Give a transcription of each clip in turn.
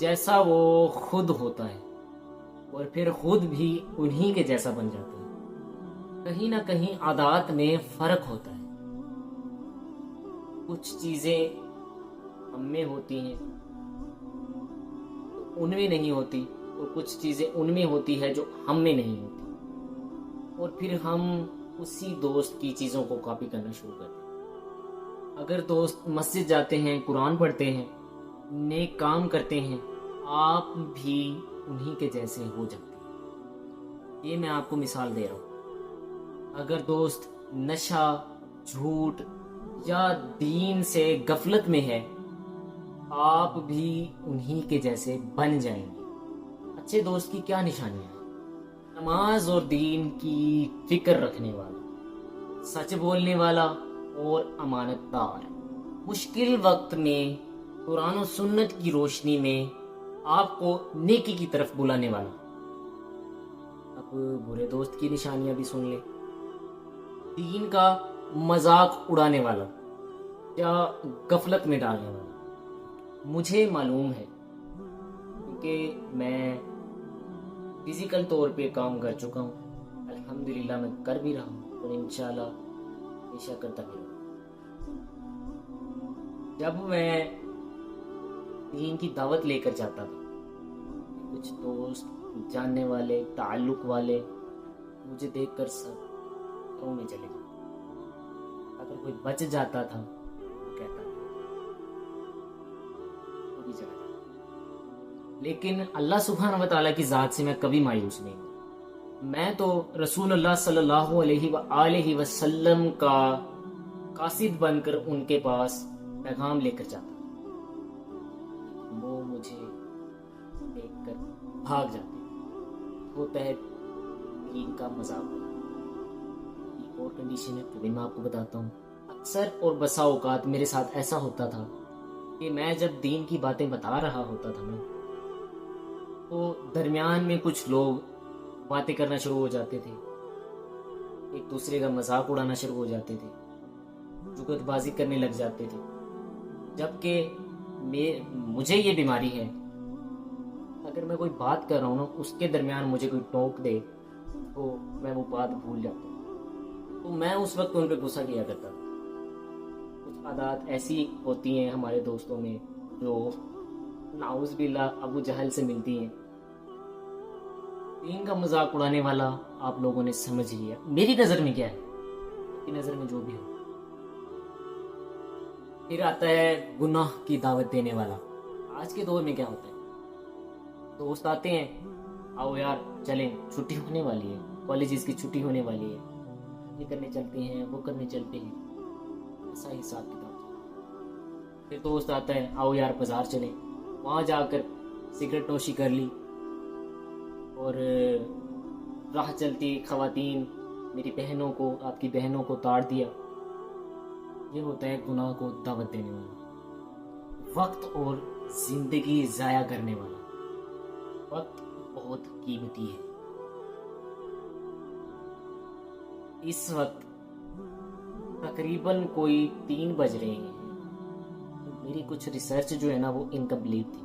جیسا وہ خود ہوتا ہے اور پھر خود بھی انہی کے جیسا بن جاتا ہے۔ کہیں نہ کہیں عادات میں فرق ہوتا ہے، کچھ چیزیں ہم میں ہوتی ہیں تو ان میں نہیں ہوتی، اور کچھ چیزیں ان میں ہوتی ہے جو ہم میں نہیں ہوتی، اور پھر ہم اسی دوست کی چیزوں کو کاپی کرنا شروع کرتے ہیں۔ اگر دوست مسجد جاتے ہیں، قرآن پڑھتے ہیں، نیک کام کرتے ہیں، آپ بھی انہی کے جیسے ہو جاتے ہیں۔ یہ میں آپ کو مثال دے رہا ہوں۔ اگر دوست نشہ، جھوٹ یا دین سے غفلت میں ہے، آپ بھی انہی کے جیسے بن جائیں گے۔ اچھے دوست کی کیا نشانیاں ہیں؟ نماز اور دین کی فکر رکھنے والا، سچ بولنے والا اور امانت دار، مشکل وقت میں قرآن و سنت کی روشنی میں آپ کو نیکی کی طرف بلانے والا۔ اب برے دوست کی نشانیاں بھی سن لیں۔ دین کا مذاق اڑانے والا یا غفلت میں ڈالنے والا۔ مجھے معلوم ہے کیونکہ میں فزیکل طور پہ کام کر چکا ہوں، الحمدللہ میں کر بھی رہا ہوں اور انشاءاللہ ہمیشہ کرتا بھی رہوں۔ جب میں دین کی دعوت لے کر جاتا تھا، کچھ دوست، جاننے والے، تعلق والے مجھے دیکھ کر سب گھروں میں چلے جاتے۔ اگر کوئی بچ جاتا تھا وہ کہتا تھا وہ بھی چلا جاتا، لیکن اللہ سبحانہ و تعالیٰ کی ذات سے میں کبھی مایوس نہیں ہوں۔ میں تو رسول اللہ صلی اللہ علیہ وآلہ وسلم کا قاصد بن کر ان کے پاس پیغام لے کر جاتا، وہ مجھے دیکھ کر بھاگ جاتے۔ ہوتا ہے دین کا مذاق۔ ایک اور کنڈیشن ہے تو بھی میں آپ کو بتاتا ہوں۔ اکثر اور بسا اوقات میرے ساتھ ایسا ہوتا تھا کہ میں جب دین کی باتیں بتا رہا ہوتا تھا نا، تو درمیان میں کچھ لوگ باتیں کرنا شروع ہو جاتے تھے، ایک دوسرے کا مذاق اڑانا شروع ہو جاتے تھے، جگت بازی کرنے لگ جاتے تھے، جبکہ مجھے یہ بیماری ہے، اگر میں کوئی بات کر رہا ہوں نا، اس کے درمیان مجھے کوئی ٹوک دے تو میں وہ بات بھول جاتا ہوں، تو میں اس وقت ان پہ غصہ کیا کرتا تھا۔ کچھ عادات ایسی ہوتی ہیں ہمارے دوستوں میں جو نعوذ باللہ ابو جہل سے ملتی ہیں۔ دین کا مذاق اڑانے والا آپ لوگوں نے سمجھ لیا میری نظر میں کیا ہے، آپ کی نظر میں جو بھی ہو۔ پھر آتا ہے گناہ کی دعوت دینے والا۔ آج کے دور میں کیا ہوتا ہے، دوست آتے ہیں، آؤ یار چلیں، چھٹی ہونے والی ہے، کالجز کی چھٹی ہونے والی ہے، یہ کرنے چلتے ہیں، وہ کرنے چلتے ہیں، ایسا حساب کتاب۔ پھر دوست آتا ہے، آؤ یار بازار چلیں، وہاں جا کر سگریٹ نوشی کر لی، اور راہ چلتی خواتین، میری بہنوں کو، آپ کی بہنوں کو تاڑ دیا۔ یہ ہوتا ہے گناہ کو دعوت دینے والا، وقت اور زندگی ضائع کرنے والا۔ وقت بہت قیمتی ہے۔ اس وقت تقریباً کوئی 3 بج رہے ہیں، میری کچھ ریسرچ جو ہے نا وہ انکمپلیٹ تھی،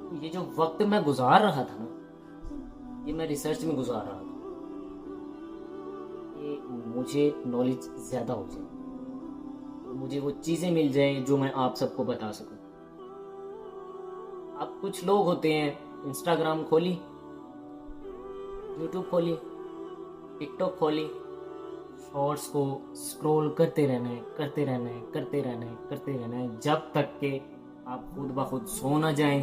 تو یہ جو وقت میں گزار رہا تھا نا، یہ میں ریسرچ میں گزار رہا تھا کہ مجھے نالج زیادہ ہو جائے، مجھے وہ چیزیں مل جائیں جو میں آپ سب کو بتا سکوں۔ اب کچھ لوگ ہوتے ہیں، انسٹاگرام کھولی، یوٹیوب کھولی، ٹک ٹاک کھولی، شارٹس کو سکرول کرتے رہنا ہے، کرتے رہنا ہے، کرتے رہنا ہے، کرتے رہنا ہے، جب تک کہ آپ خود بخود سو نہ جائیں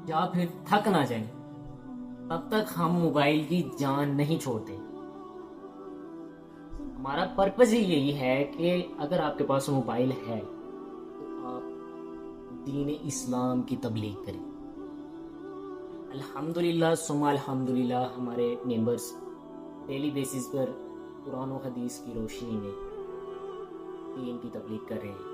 یا پھر تھک نہ جائیں، تب تک ہم موبائل کی جان نہیں چھوڑتے۔ ہمارا پرپز ہی یہی ہے کہ اگر آپ کے پاس موبائل ہے تو آپ دین اسلام کی تبلیغ کریں۔ الحمدللہ ثم الحمدللہ ہمارے ممبرز ڈیلی بیسس پر قرآن و حدیث کی روشنی میں دین کی تبلیغ کر رہے ہیں۔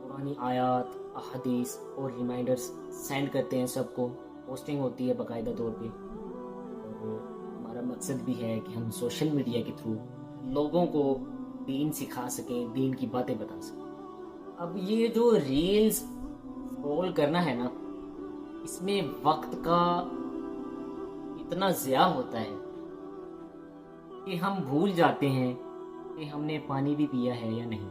قرآنی آیات، احادیث اور ریمائنڈرز سینڈ کرتے ہیں سب کو، پوسٹنگ ہوتی ہے باقاعدہ طور پہ، اور ہمارا مقصد بھی ہے کہ ہم سوشل میڈیا کے تھرو لوگوں کو دین سکھا سکیں، دین کی باتیں بتا سکیں۔ اب یہ جو ریلز کنٹرول کرنا ہے نا، اس میں وقت کا اتنا ضیاع ہوتا ہے کہ ہم بھول جاتے ہیں کہ ہم نے پانی بھی پیا ہے یا نہیں،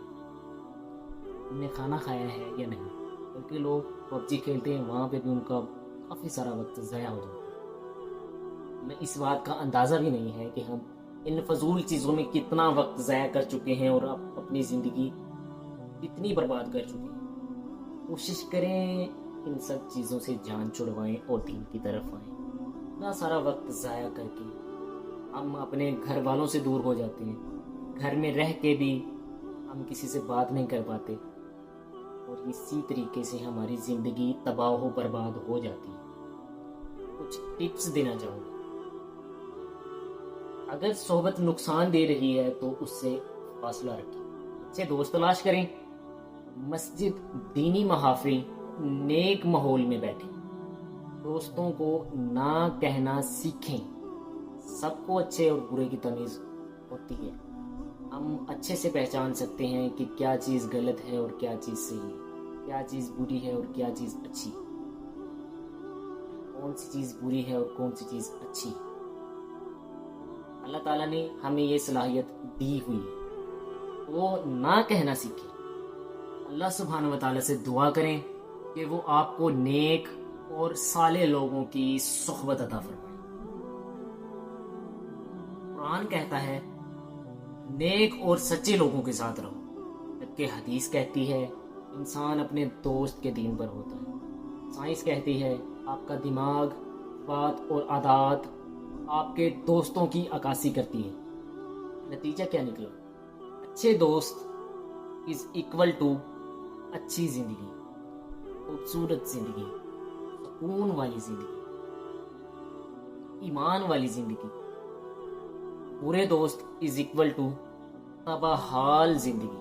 ہم نے کھانا کھایا ہے یا نہیں، بلکہ لوگ پب جی کھیلتے ہیں، وہاں پہ بھی ان کا کافی سارا وقت ضائع ہو جاتا ہے۔ ہمیں اس بات کا اندازہ بھی نہیں ہے کہ ہم ان فضول چیزوں میں کتنا وقت ضائع کر چکے ہیں اور اپنی زندگی کتنی برباد کر چکے ہیں۔ کوشش کریں ان سب چیزوں سے جان چھڑوائیں اور دین کی طرف آئیں۔ اتنا سارا وقت ضائع کر کے ہم اپنے گھر والوں سے دور ہو جاتے ہیں، گھر میں رہ کے بھی ہم کسی سے بات نہیں کر پاتے، اور اسی طریقے سے ہماری زندگی تباہ و برباد ہو جاتی ہے۔ کچھ ٹپس دینا چاہوں گا۔ اگر صحبت نقصان دے رہی ہے تو اس سے فاصلہ رکھیں، اچھے دوست تلاش کریں، مسجد، دینی محافل، نیک ماحول میں بیٹھیں، دوستوں کو نہ کہنا سیکھیں۔ سب کو اچھے اور برے کی تمیز ہوتی ہے، ہم اچھے سے پہچان سکتے ہیں کہ کیا چیز غلط ہے اور کیا چیز صحیح ہے، کیا چیز بری ہے اور کیا چیز اچھی، کون سی چیز بری ہے اور کون سی چیز اچھی۔ اللہ تعالیٰ نے ہمیں یہ صلاحیت دی ہوئی ہے، وہ نہ کہنا سیکھیں۔ اللہ سبحانہ و تعالیٰ سے دعا کریں کہ وہ آپ کو نیک اور صالح لوگوں کی صحبت عطا فرمائے۔ قرآن کہتا ہے نیک اور سچے لوگوں کے ساتھ رہو، جبکہ حدیث کہتی ہے انسان اپنے دوست کے دین پر ہوتا ہے۔ سائنس کہتی ہے آپ کا دماغ، بات اور عادات آپ کے دوستوں کی عکاسی کرتی ہے۔ نتیجہ کیا نکلا؟ اچھے دوست از اکول ٹو اچھی زندگی، خوبصورت زندگی، سکون والی زندگی، ایمان والی زندگی۔ برے دوست از اکول ٹو تباہ حال زندگی۔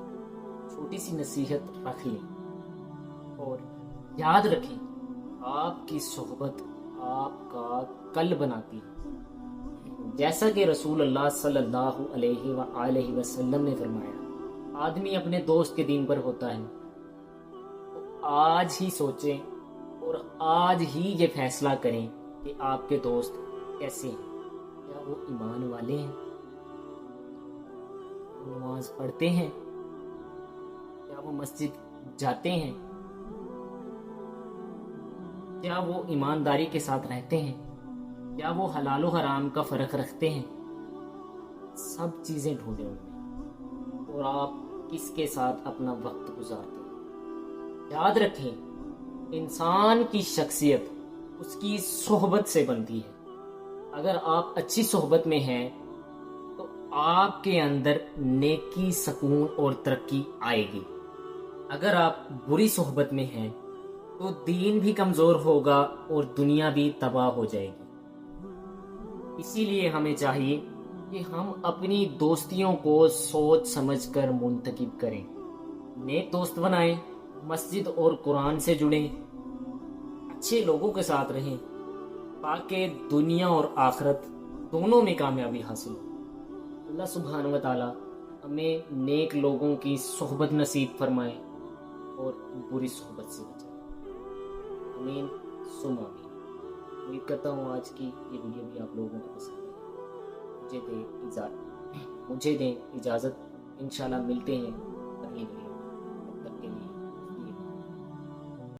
چھوٹی سی نصیحت رکھ لیں اور یاد رکھیں آپ کی صحبت آپ کا کل بناتی ہے۔ جیسا کہ رسول اللہ صلی اللہ علیہ وآلہ وسلم نے فرمایا، آدمی اپنے دوست کے دین پر ہوتا ہے تو آج ہی سوچیں اور آج ہی یہ فیصلہ کریں کہ آپ کے دوست کیسے ہیں، کیا وہ ایمان والے ہیں، وہ نماز پڑھتے ہیں، کیا وہ مسجد جاتے ہیں، کیا وہ ایمانداری کے ساتھ رہتے ہیں، کیا وہ حلال و حرام کا فرق رکھتے ہیں۔ سب چیزیں ڈھونڈیں ان میں، اور آپ کس کے ساتھ اپنا وقت گزارتے ہیں۔ یاد رکھیں انسان کی شخصیت اس کی صحبت سے بنتی ہے۔ اگر آپ اچھی صحبت میں ہیں تو آپ کے اندر نیکی، سکون اور ترقی آئے گی۔ اگر آپ بری صحبت میں ہیں تو دین بھی کمزور ہوگا اور دنیا بھی تباہ ہو جائے گی۔ اسی لیے ہمیں چاہیے کہ ہم اپنی دوستیوں کو سوچ سمجھ کر منتخب کریں، نیک دوست بنائیں، مسجد اور قرآن سے جڑیں، اچھے لوگوں کے ساتھ رہیں تاکہ دنیا اور آخرت دونوں میں کامیابی حاصل ہو۔ اللہ سبحانہ و تعالیٰ ہمیں نیک لوگوں کی صحبت نصیب فرمائے اور بری صحبت سے بچائے۔ آمین ثم آمین۔ امید کرتا ہوں آج کی یہ ویڈیو بھی آپ لوگوں کو پسند آئی۔ مجھے دیں اجازت، انشاءاللہ ملتے ہیں اگلی ویڈیو۔